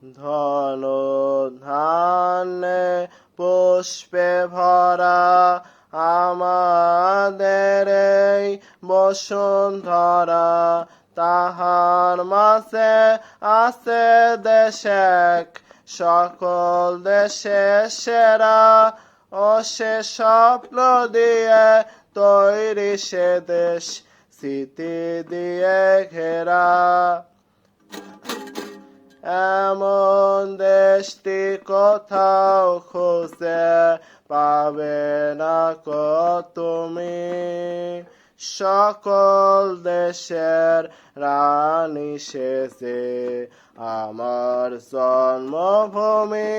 ধন ধান্যে পুষ্পে ভরা আমাদের এই বসুন্ধরা, তাহার মাঝে আছে দেশ এক, সকল দেশে সেরা, ও সে স্বপ্ন দিয়ে তৈরি সে দেশ, স্মৃতি দিয়ে ঘেরা। এমন দেশটি কোথাও খুঁজে পাবে না কো তুমি, সকল দেশের রানী সেজে আমার জন্মভূমি,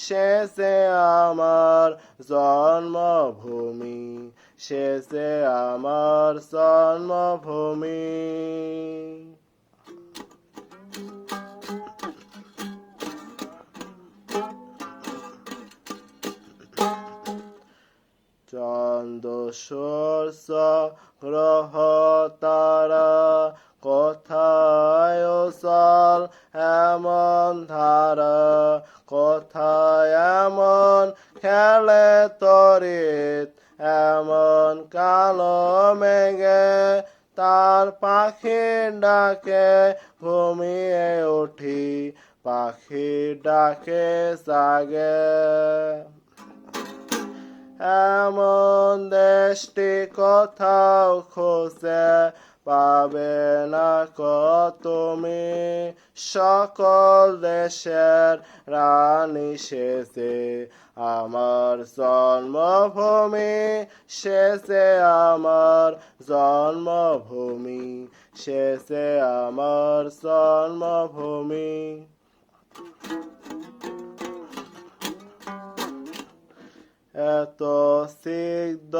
সেজে আমার জন্মভূমি, সেজে আমার জন্মভূমি। চন্দ্র সূর্য গ্রহ তারা, কোথায় উজ্জ্বল এমন ধারা, কোথায় এমন খেলে তড়িৎ, এমন কালো মেঘে তার পাখির ডাকে ঘুমিয়ে উঠি, পাখির ডাকে জাগে। এমন দেশটি কোথাও খুঁজে পাবে না কো তুমি, সকল দেশের রানী সেজে আমার জন্মভূমি, সেজে আমার জন্মভূমি, সেজে আমার জন্মভূমি। এত সিদ্ধ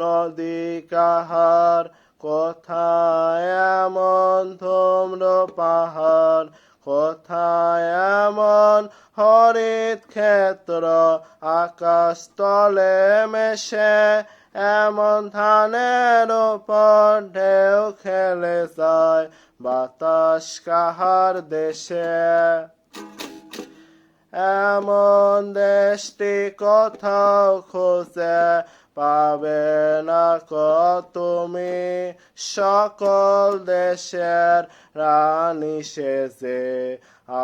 নদী কাহার, কোথায় এমন ধূম্র পাহাড়, কোথায় এমন হরিত ক্ষেত্র, আকাশ তলে মেশে এমন ধানের উপর ঢেউ খেলে যায়, বাতাস কাহার দেশে। এমন দেশটি কোথাও খুঁজে পাবে না কো তুমি, সকল দেশের রানী সেজে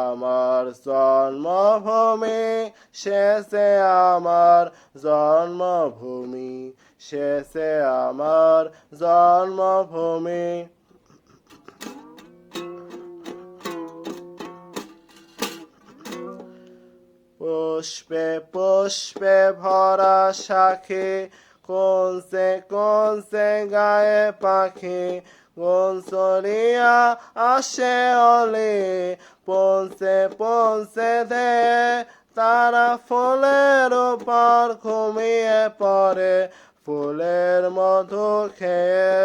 আমার জন্মভূমি, সেজে আমার জন্মভূমি, সেজে আমার জন্মভূমি। পুষ্পে পুষ্পে ভরা শাখে, কোনছে গায়ে পাখি, গুঞ্জরিয়া আসে অলি, পৌঁছে দে তারা ফুলের উপর ঘুমিয়ে পড়ে, ফুলের মধু খেয়ে।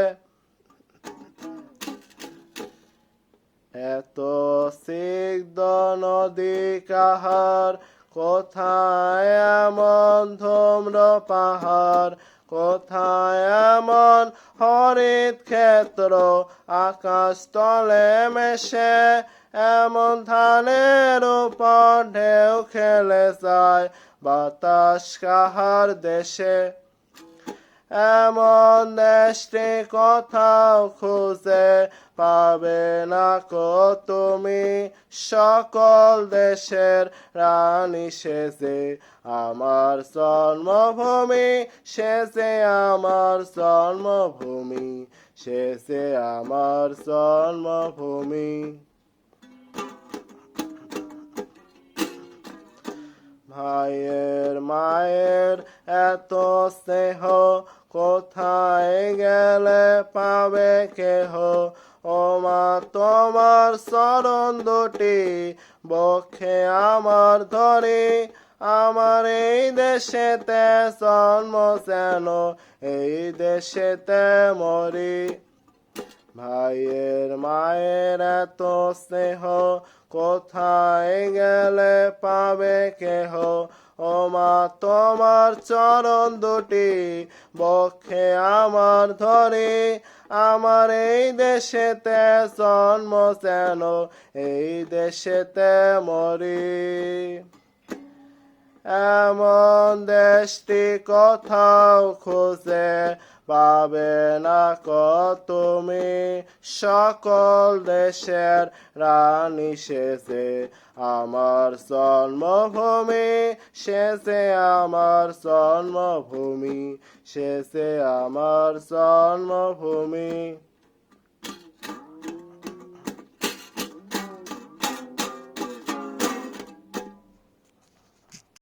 এত সিদ্ধ নদী কাহার, কোথায় এমন ধূম্র পাহাড়, কোথায় এমন হরিত ক্ষেত্র, আকাশ তলে মেশে এমন ধানের উপর ঢেউ খেলে যায়, বাতাস কাহার দেশে। এমন দেশটি কোথাও খুঁজে পাবে না কো তুমি, সকল দেশের রানী সেজে আমার জন্মভূমি, সেজে আমার জন্মভূমি, সেজে আমার জন্মভূমি। ভাইয়ের মায়ের এত স্নেহ, কোথায় গেলে পাবে কেহ, ও মা তোমার চরণ দুটি বক্ষে আমার ধরি, আমার এই দেশেতে জন্ম যেন এই দেশেতে মরি। ভাইয়ের মায়ের এত স্নেহ, কোথায় গেলে পাবে কেহ, ও ও মা তোমার চরণ দুটি বক্ষে আমার ধরে আমার এই দেশেতে জন্ম যেন এই দেশেতে মরি এমন দেশটি কোথাও খুঁজে পাবে না তুমি সকল দেশের রানী সেজে আমার জন্মভূমি সেজে আমার জন্মভূমি সেজে আমার জন্মভূমি